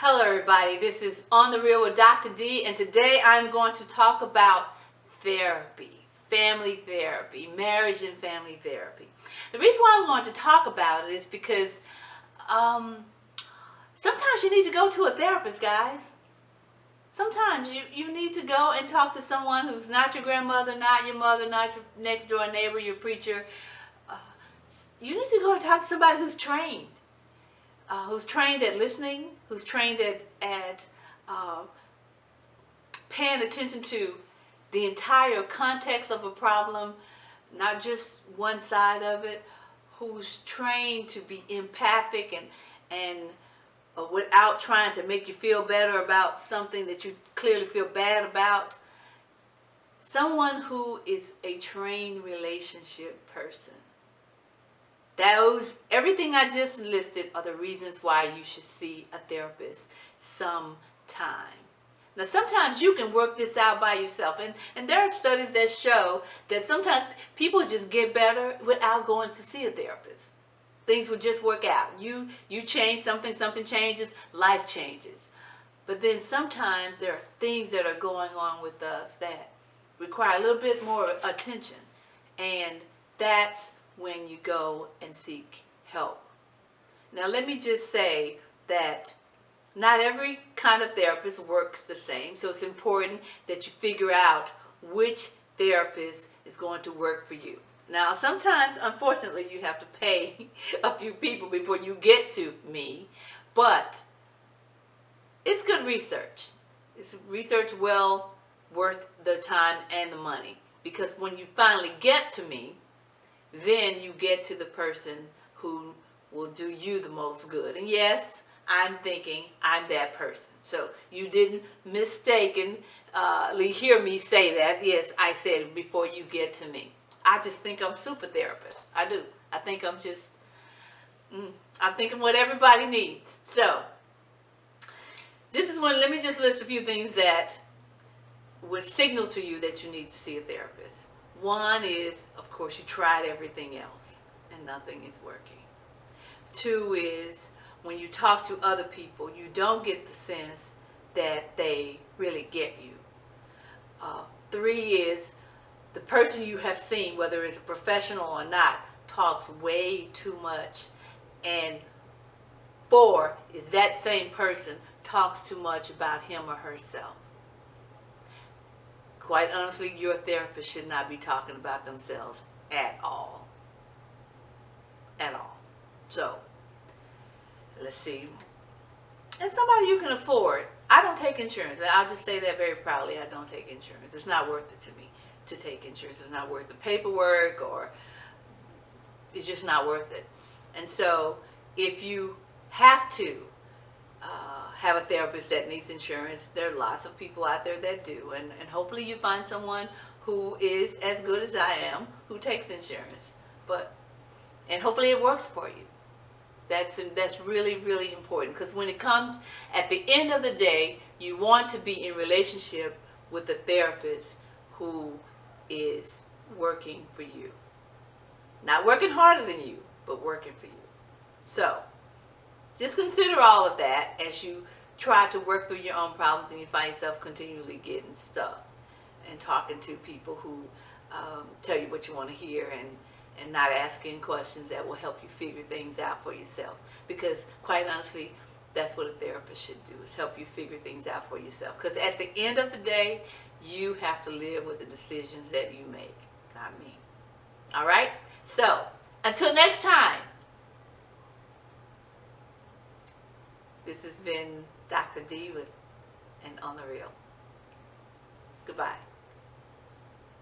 Hello everybody, this is On the Real with Dr. D, and today I'm going to talk about therapy, family therapy, marriage and family therapy. The reason why I'm going to talk about it is because sometimes you need to go to a therapist, guys. Sometimes you need to go and talk to someone who's not your grandmother, not your mother, not your next door neighbor, your preacher. Uh, you need to go and talk to somebody who's trained at listening, who's trained at paying attention to the entire context of a problem, not just one side of it, who's trained to be empathic and without trying to make you feel better about something that you clearly feel bad about. Someone who is a trained relationship person. Everything I just listed are the reasons why you should see a therapist sometime. Now, sometimes you can work this out by yourself, and there are studies that show that sometimes people just get better without going to see a therapist. Things will just work out. You change something, something changes, life changes. But then sometimes there are things that are going on with us that require a little bit more attention, and that's when you go and seek help. Now, let me just say that not every kind of therapist works the same, so it's important that you figure out which therapist is going to work for you. Now, sometimes, unfortunately, you have to pay a few people before you get to me, but it's good research. It's research well worth the time and the money, because when you finally get to me, then you get to the person who will do you the most good. And yes, I'm thinking I'm that person. So you didn't mistakenly hear me say that. Yes, I said it before you get to me. I just think I'm super therapist. I do. I think I'm just, I'm thinking what everybody needs. So this is when, let me just list a few things that would signal to you that you need to see a therapist. One is, of course, you tried everything else and nothing is working. Two is, when you talk to other people, you don't get the sense that they really get you. Three is, the person you have seen, whether it's a professional or not, talks way too much. And four is, that same person talks too much about him or herself. Quite honestly, your therapist should not be talking about themselves at all. At all. So, let's see. And somebody you can afford. I don't take insurance. I'll just say that very proudly. I don't take insurance. It's not worth it to me to take insurance. It's not worth the paperwork, or it's just not worth it. And so, if you have to have a therapist that needs insurance, there are lots of people out there that do, and hopefully you find someone who is as good as I am, who takes insurance. And hopefully it works for you. That's really, really important, because when it comes at the end of the day, you want to be in relationship with a therapist who is working for you. Not working harder than you, but working for you. So just consider all of that as you try to work through your own problems and you find yourself continually getting stuck and talking to people who tell you what you want to hear, and not asking questions that will help you figure things out for yourself. Because quite honestly, that's what a therapist should do, is help you figure things out for yourself. Because at the end of the day, you have to live with the decisions that you make, not me. All right? So, until next time, this has been Dr. D and On the Real. Goodbye.